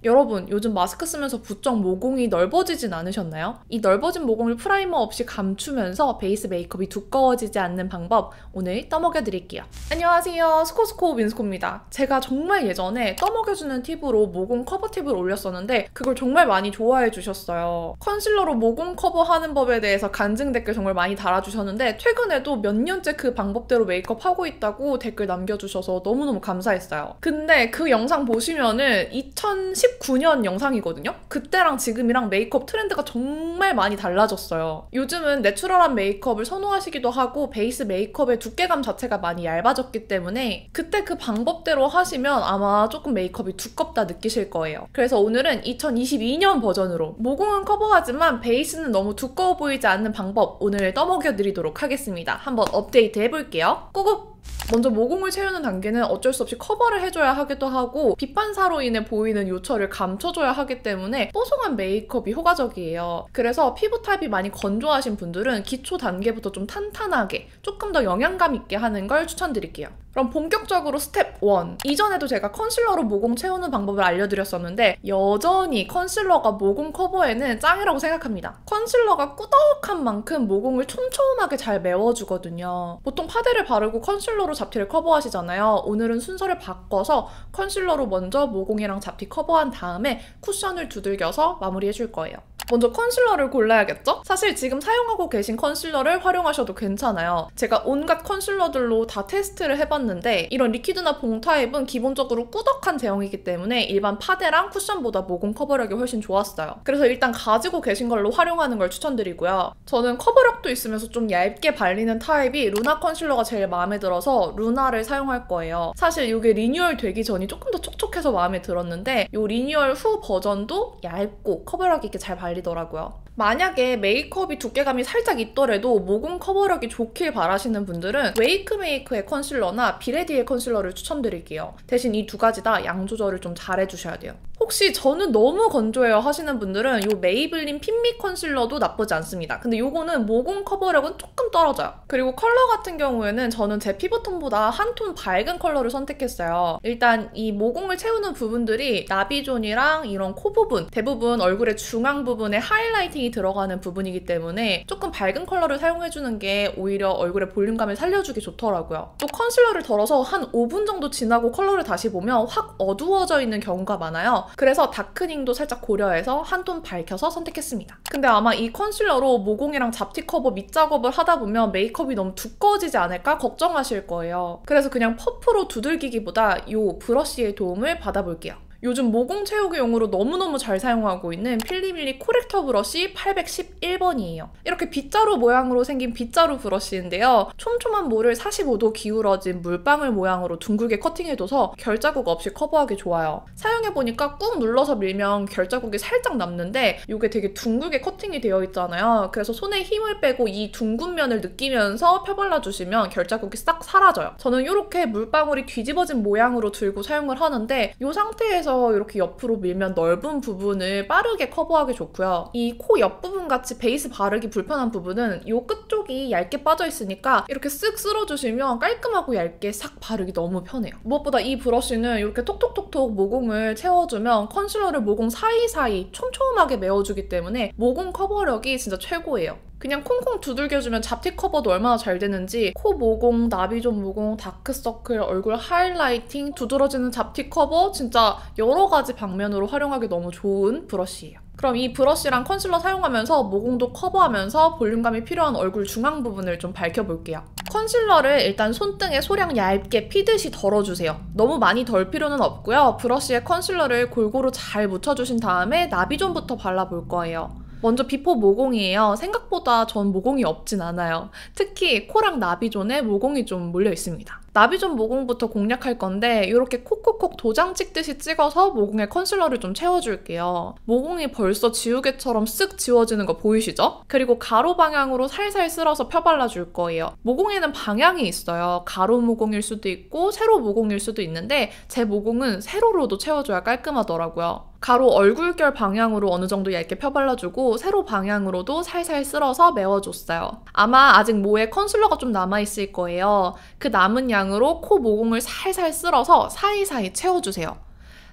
여러분, 요즘 마스크 쓰면서 부쩍 모공이 넓어지진 않으셨나요? 이 넓어진 모공을 프라이머 없이 감추면서 베이스 메이크업이 두꺼워지지 않는 방법 오늘 떠먹여드릴게요. 안녕하세요, 스코스코 민스코입니다. 제가 정말 예전에 떠먹여주는 팁으로 모공 커버 팁을 올렸었는데 그걸 정말 많이 좋아해 주셨어요. 컨실러로 모공 커버하는 법에 대해서 간증 댓글 정말 많이 달아주셨는데 최근에도 몇 년째 그 방법대로 메이크업 하고 있다고 댓글 남겨주셔서 너무너무 감사했어요. 근데 그 영상 보시면은 2019년 영상이거든요? 그때랑 지금이랑 메이크업 트렌드가 정말 많이 달라졌어요. 요즘은 내추럴한 메이크업을 선호하시기도 하고 베이스 메이크업의 두께감 자체가 많이 얇아졌기 때문에 그때 그 방법대로 하시면 아마 조금 메이크업이 두껍다 느끼실 거예요. 그래서 오늘은 2022년 버전으로 모공은 커버하지만 베이스는 너무 두꺼워 보이지 않는 방법 오늘 떠먹여드리도록 하겠습니다. 한번 업데이트 해볼게요. 꾸꾹! 먼저 모공을 채우는 단계는 어쩔 수 없이 커버를 해줘야 하기도 하고 빛반사로 인해 보이는 요철을 감춰줘야 하기 때문에 뽀송한 메이크업이 효과적이에요. 그래서 피부 타입이 많이 건조하신 분들은 기초 단계부터 좀 탄탄하게 조금 더 영양감 있게 하는 걸 추천드릴게요. 그럼 본격적으로 스텝 1. 이전에도 제가 컨실러로 모공 채우는 방법을 알려드렸었는데 여전히 컨실러가 모공 커버에는 짱이라고 생각합니다. 컨실러가 꾸덕한 만큼 모공을 촘촘하게 잘 메워주거든요. 보통 파데를 바르고 컨실러로 잡티를 커버하시잖아요. 오늘은 순서를 바꿔서 컨실러로 먼저 모공이랑 잡티 커버한 다음에 쿠션을 두들겨서 마무리해줄 거예요. 먼저 컨실러를 골라야겠죠? 사실 지금 사용하고 계신 컨실러를 활용하셔도 괜찮아요. 제가 온갖 컨실러들로 다 테스트를 해봤는데 이런 리퀴드나 봉 타입은 기본적으로 꾸덕한 제형이기 때문에 일반 파데랑 쿠션보다 모공 커버력이 훨씬 좋았어요. 그래서 일단 가지고 계신 걸로 활용하는 걸 추천드리고요. 저는 커버력도 있으면서 좀 얇게 발리는 타입이 루나 컨실러가 제일 마음에 들어서 루나를 사용할 거예요. 사실 이게 리뉴얼 되기 전이 조금 더 촉촉해서 마음에 들었는데 이 리뉴얼 후 버전도 얇고 커버력 있게 잘 발리더라고요. 만약에 메이크업이 두께감이 살짝 있더라도 모공 커버력이 좋길 바라시는 분들은 웨이크메이크의 컨실러나 비레디의 컨실러를 추천드릴게요. 대신 이 두 가지 다 양 조절을 좀 잘 해주셔야 돼요. 혹시 저는 너무 건조해요 하시는 분들은 이 메이블린 핀미 컨실러도 나쁘지 않습니다. 근데 이거는 모공 커버력은 조금 떨어져요. 그리고 컬러 같은 경우에는 저는 제 피부톤보다 한 톤 밝은 컬러를 선택했어요. 일단 이 모공을 채우는 부분들이 나비존이랑 이런 코 부분, 대부분 얼굴의 중앙 부분에 하이라이팅이 들어가는 부분이기 때문에 조금 밝은 컬러를 사용해주는 게 오히려 얼굴의 볼륨감을 살려주기 좋더라고요. 또 컨실러를 덜어서 한 5분 정도 지나고 컬러를 다시 보면 확 어두워져 있는 경우가 많아요. 그래서 다크닝도 살짝 고려해서 한 톤 밝혀서 선택했습니다. 근데 아마 이 컨실러로 모공이랑 잡티 커버 밑작업을 하다 보면 메이크업이 너무 두꺼워지지 않을까 걱정하실 거예요. 그래서 그냥 퍼프로 두들기기보다 이 브러쉬의 도움을 받아볼게요. 요즘 모공 채우기용으로 너무너무 잘 사용하고 있는 필리밀리 코렉터 브러쉬 811번이에요. 이렇게 빗자루 모양으로 생긴 빗자루 브러쉬인데요. 촘촘한 물을 45도 기울어진 물방울 모양으로 둥글게 커팅해둬서 결자국 없이 커버하기 좋아요. 사용해보니까 꾹 눌러서 밀면 결자국이 살짝 남는데 이게 되게 둥글게 커팅이 되어 있잖아요. 그래서 손에 힘을 빼고 이 둥근 면을 느끼면서 펴발라주시면 결자국이 싹 사라져요. 저는 이렇게 물방울이 뒤집어진 모양으로 들고 사용을 하는데 이 상태에서 이렇게 옆으로 밀면 넓은 부분을 빠르게 커버하기 좋고요. 이 코 옆부분 같이 베이스 바르기 불편한 부분은 이 끝쪽이 얇게 빠져있으니까 이렇게 쓱 쓸어주시면 깔끔하고 얇게 싹 바르기 너무 편해요. 무엇보다 이 브러쉬는 이렇게 톡톡톡톡 모공을 채워주면 컨실러를 모공 사이사이 촘촘하게 메워주기 때문에 모공 커버력이 진짜 최고예요. 그냥 콩콩 두들겨주면 잡티 커버도 얼마나 잘 되는지 코 모공, 나비존 모공, 다크서클, 얼굴 하이라이팅, 두드러지는 잡티 커버 진짜 여러 가지 방면으로 활용하기 너무 좋은 브러쉬예요. 그럼 이 브러쉬랑 컨실러 사용하면서 모공도 커버하면서 볼륨감이 필요한 얼굴 중앙 부분을 좀 밝혀볼게요. 컨실러를 일단 손등에 소량 얇게 피듯이 덜어주세요. 너무 많이 덜 필요는 없고요. 브러쉬에 컨실러를 골고루 잘 묻혀주신 다음에 나비존부터 발라볼 거예요. 먼저 비포 모공이에요. 생각보다 전 모공이 없진 않아요. 특히 코랑 나비존에 모공이 좀 몰려 있습니다. 나비존 모공부터 공략할 건데 이렇게 콕콕콕 도장 찍듯이 찍어서 모공에 컨실러를 좀 채워줄게요. 모공이 벌써 지우개처럼 쓱 지워지는 거 보이시죠? 그리고 가로 방향으로 살살 쓸어서 펴발라줄 거예요. 모공에는 방향이 있어요. 가로 모공일 수도 있고 세로 모공일 수도 있는데 제 모공은 세로로도 채워줘야 깔끔하더라고요. 가로 얼굴결 방향으로 어느 정도 얇게 펴발라주고 세로 방향으로도 살살 쓸어서 메워줬어요. 아마 아직 모에 컨실러가 좀 남아있을 거예요. 그 남은 양으로 코 모공을 살살 쓸어서 사이사이 채워주세요.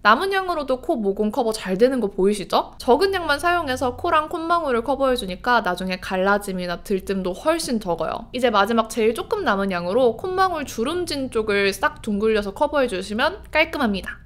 남은 양으로도 코 모공 커버 잘 되는 거 보이시죠? 적은 양만 사용해서 코랑 콧망울을 커버해주니까 나중에 갈라짐이나 들뜸도 훨씬 적어요. 이제 마지막 제일 조금 남은 양으로 콧망울 주름진 쪽을 싹 둥글려서 커버해주시면 깔끔합니다.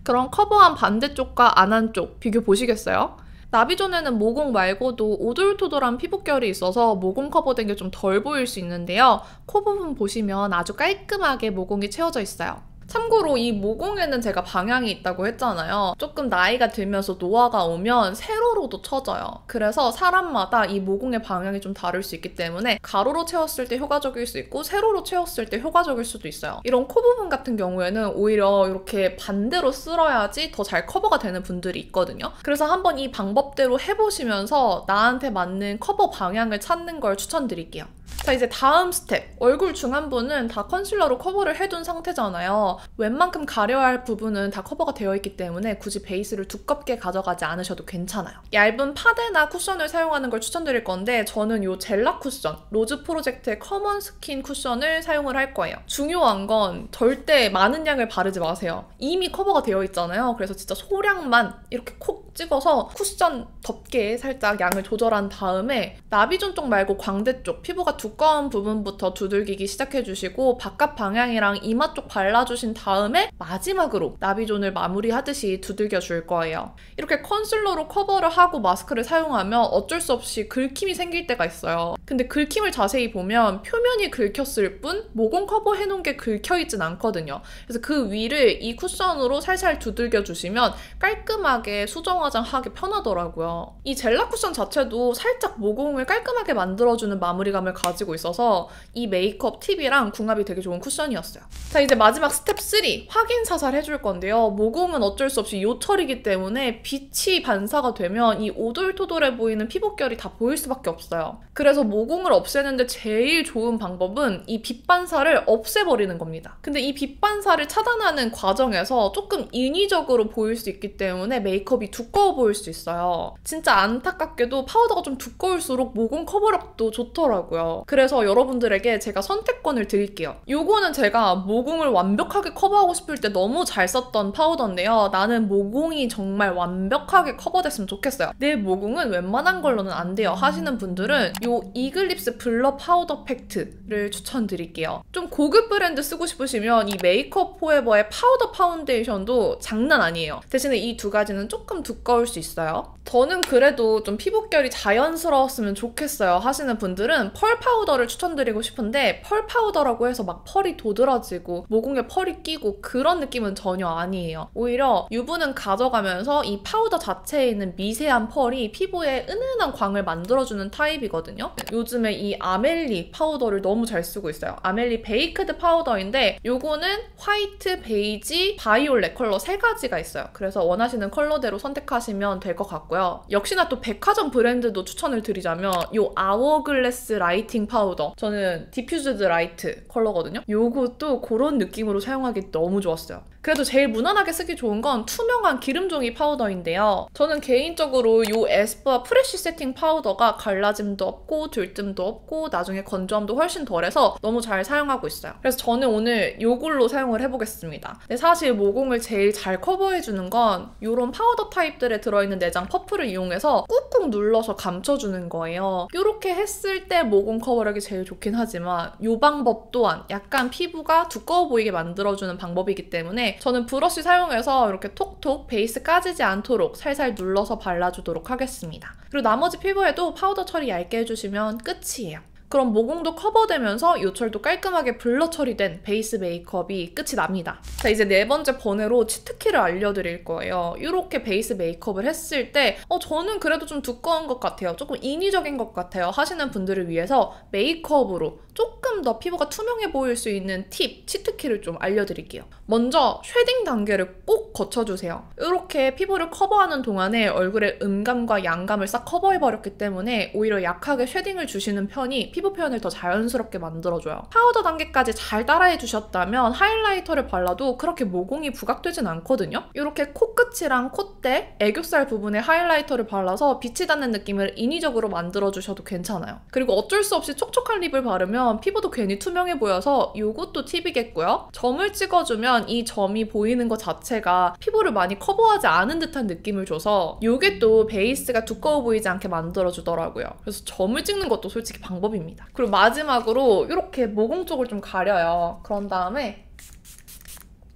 그럼 커버한 반대쪽과 안 한 쪽 비교 보시겠어요? 나비존에는 모공 말고도 오돌토돌한 피부결이 있어서 모공 커버된 게 좀 덜 보일 수 있는데요. 코 부분 보시면 아주 깔끔하게 모공이 채워져 있어요. 참고로 이 모공에는 제가 방향이 있다고 했잖아요. 조금 나이가 들면서 노화가 오면 세로로도 쳐져요. 그래서 사람마다 이 모공의 방향이 좀 다를 수 있기 때문에 가로로 채웠을 때 효과적일 수 있고 세로로 채웠을 때 효과적일 수도 있어요. 이런 코 부분 같은 경우에는 오히려 이렇게 반대로 쓸어야지 더 잘 커버가 되는 분들이 있거든요. 그래서 한번 이 방법대로 해보시면서 나한테 맞는 커버 방향을 찾는 걸 추천드릴게요. 자, 이제 다음 스텝. 얼굴 중안부는 다 컨실러로 커버를 해둔 상태잖아요. 웬만큼 가려야 할 부분은 다 커버가 되어 있기 때문에 굳이 베이스를 두껍게 가져가지 않으셔도 괜찮아요. 얇은 파데나 쿠션을 사용하는 걸 추천드릴 건데 저는 이 젤라 쿠션, 로즈 프로젝트의 커먼 스킨 쿠션을 사용을 할 거예요. 중요한 건 절대 많은 양을 바르지 마세요. 이미 커버가 되어 있잖아요. 그래서 진짜 소량만 이렇게 콕 찍어서 쿠션 덮개 살짝 양을 조절한 다음에 나비존 쪽 말고 광대 쪽 피부가 두꺼운 부분부터 두들기기 시작해주시고 바깥 방향이랑 이마 쪽 발라주신 다음에 마지막으로 나비존을 마무리하듯이 두들겨 줄 거예요. 이렇게 컨실러로 커버를 하고 마스크를 사용하면 어쩔 수 없이 긁힘이 생길 때가 있어요. 근데 긁힘을 자세히 보면 표면이 긁혔을 뿐 모공 커버 해놓은 게 긁혀있진 않거든요. 그래서 그 위를 이 쿠션으로 살살 두들겨 주시면 깔끔하게 수정 화장하기 편하더라고요. 이 젤라 쿠션 자체도 살짝 모공을 깔끔하게 만들어주는 마무리감을 가지고 있어서 이 메이크업 팁이랑 궁합이 되게 좋은 쿠션이었어요. 자, 이제 마지막 스텝 3 확인 사살 해줄 건데요. 모공은 어쩔 수 없이 요철이기 때문에 빛이 반사가 되면 이 오돌토돌해 보이는 피부결이 다 보일 수밖에 없어요. 그래서 모공을 없애는데 제일 좋은 방법은 이 빛 반사를 없애버리는 겁니다. 근데 이 빛 반사를 차단하는 과정에서 조금 인위적으로 보일 수 있기 때문에 메이크업이 두꺼워 보일 수 있어요. 진짜 안타깝게도 파우더가 좀 두꺼울수록 모공 커버력도 좋더라고요. 그래서 여러분들에게 제가 선택권을 드릴게요. 요거는 제가 모공을 완벽하게 커버하고 싶을 때 너무 잘 썼던 파우더인데요. 나는 모공이 정말 완벽하게 커버됐으면 좋겠어요. 내 모공은 웬만한 걸로는 안 돼요 하시는 분들은 요 이글립스 블러 파우더 팩트를 추천드릴게요. 좀 고급 브랜드 쓰고 싶으시면 이 메이크업 포에버의 파우더 파운데이션도 장난 아니에요. 대신에 이 두 가지는 조금 두꺼울 수 있어요. 저는 그래도 좀 피부결이 자연스러웠으면 좋겠어요 하시는 분들은 펄 파우더를 추천드리고 싶은데 펄 파우더라고 해서 막 펄이 도드라지고 모공에 펄이 끼고 그런 느낌은 전혀 아니에요. 오히려 유분은 가져가면서 이 파우더 자체에 있는 미세한 펄이 피부에 은은한 광을 만들어주는 타입이거든요. 요즘에 이 아멜리 파우더를 너무 잘 쓰고 있어요. 아멜리 베이크드 파우더인데 요거는 화이트, 베이지, 바이올렛 컬러 3가지가 있어요. 그래서 원하시는 컬러대로 선택하시면 될 것 같고요. 역시나 또 백화점 브랜드도 추천을 드리자면 요 아워글래스 라이팅 파우더, 저는 디퓨즈드 라이트 컬러거든요. 요것도 그런 느낌으로 사용하기 너무 좋았어요. 그래도 제일 무난하게 쓰기 좋은 건 투명한 기름종이 파우더인데요. 저는 개인적으로 이 에스쁘아 프레쉬 세팅 파우더가 갈라짐도 없고 들뜸도 없고 나중에 건조함도 훨씬 덜해서 너무 잘 사용하고 있어요. 그래서 저는 오늘 이걸로 사용을 해보겠습니다. 근데 사실 모공을 제일 잘 커버해주는 건 이런 파우더 타입들에 들어있는 내장 퍼프를 이용해서 꾹꾹 눌러서 감춰주는 거예요. 이렇게 했을 때 모공 커버력이 제일 좋긴 하지만 이 방법 또한 약간 피부가 두꺼워 보이게 만들어주는 방법이기 때문에 저는 브러쉬 사용해서 이렇게 톡톡 베이스 까지지 않도록 살살 눌러서 발라주도록 하겠습니다. 그리고 나머지 피부에도 파우더 처리 얇게 해주시면 끝이에요. 그럼 모공도 커버되면서 요철도 깔끔하게 블러 처리된 베이스 메이크업이 끝이 납니다. 자, 이제 4번째 번외로 치트키를 알려드릴 거예요. 이렇게 베이스 메이크업을 했을 때 저는 그래도 좀 두꺼운 것 같아요. 조금 인위적인 것 같아요 하시는 분들을 위해서 메이크업으로 조금 더 피부가 투명해 보일 수 있는 팁, 치트키를 좀 알려드릴게요. 먼저 쉐딩 단계를 꼭 거쳐주세요. 이렇게 피부를 커버하는 동안에 얼굴의 음감과 양감을 싹 커버해버렸기 때문에 오히려 약하게 쉐딩을 주시는 편이 피부 표현을 더 자연스럽게 만들어줘요. 파우더 단계까지 잘 따라해 주셨다면 하이라이터를 발라도 그렇게 모공이 부각되진 않거든요. 이렇게 코끝이랑 콧대, 애교살 부분에 하이라이터를 발라서 빛이 닿는 느낌을 인위적으로 만들어주셔도 괜찮아요. 그리고 어쩔 수 없이 촉촉한 립을 바르면 피부도 괜히 투명해 보여서 이것도 팁이겠고요. 점을 찍어주면 이 점이 보이는 것 자체가 피부를 많이 커버하지 않은 듯한 느낌을 줘서 이게 또 베이스가 두꺼워 보이지 않게 만들어주더라고요. 그래서 점을 찍는 것도 솔직히 방법입니다. 그리고 마지막으로 이렇게 모공 쪽을 좀 가려요. 그런 다음에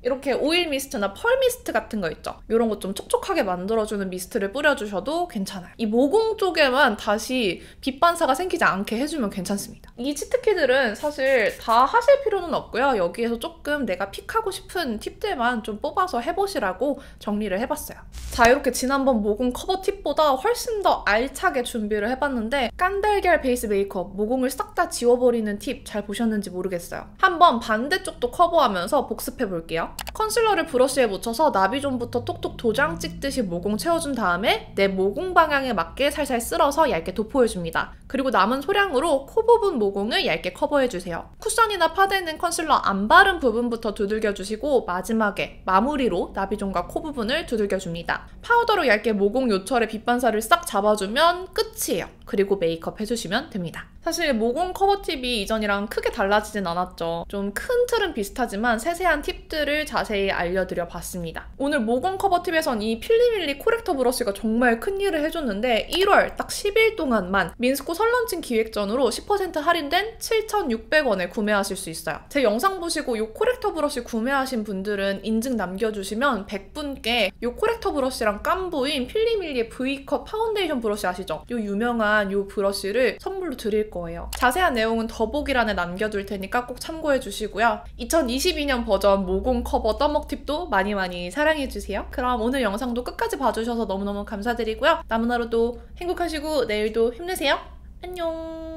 이렇게 오일 미스트나 펄 미스트 같은 거 있죠? 이런 거 좀 촉촉하게 만들어주는 미스트를 뿌려주셔도 괜찮아요. 이 모공 쪽에만 다시 빛 반사가 생기지 않게 해주면 괜찮습니다. 이 치트키들은 사실 다 하실 필요는 없고요. 여기에서 조금 내가 픽하고 싶은 팁들만 좀 뽑아서 해보시라고 정리를 해봤어요. 자, 이렇게 지난번 모공 커버 팁보다 훨씬 더 알차게 준비를 해봤는데 깐달걀 베이스 메이크업, 모공을 싹 다 지워버리는 팁 잘 보셨는지 모르겠어요. 한번 반대쪽도 커버하면서 복습해볼게요. 컨실러를 브러쉬에 묻혀서 나비존부터 톡톡 도장 찍듯이 모공 채워준 다음에 내 모공 방향에 맞게 살살 쓸어서 얇게 도포해줍니다. 그리고 남은 소량으로 코 부분 모공을 얇게 커버해주세요. 쿠션이나 파데는 컨실러 안 바른 부분부터 두들겨주시고 마지막에 마무리로 나비존과 코 부분을 두들겨줍니다. 파우더로 얇게 모공 요철의 빛 반사를 싹 잡아주면 끝이에요. 그리고 메이크업 해주시면 됩니다. 사실 모공 커버 팁이 이전이랑 크게 달라지진 않았죠. 좀 큰 틀은 비슷하지만 세세한 팁들을 자세히 알려드려 봤습니다. 오늘 모공 커버 팁에선 이 필리밀리 코렉터 브러쉬가 정말 큰일을 해줬는데 1월 딱 10일 동안만 민스코 설런칭 기획전으로 10% 할인된 7,600원에 구매하실 수 있어요. 제 영상 보시고 이 코렉터 브러쉬 구매하신 분들은 인증 남겨주시면 100분께 이 코렉터 브러쉬랑 깜보인 필리밀리의 V컷 파운데이션 브러쉬 아시죠? 이 유명한 이 브러쉬를 선물로 드릴 거예요. 자세한 내용은 더보기란에 남겨둘 테니까 꼭 참고해 주시고요. 2022년 버전 모공 커버 떠먹 팁도 많이 사랑해주세요. 그럼 오늘 영상도 끝까지 봐주셔서 너무너무 감사드리고요. 남은 하루도 행복하시고 내일도 힘내세요. 안녕.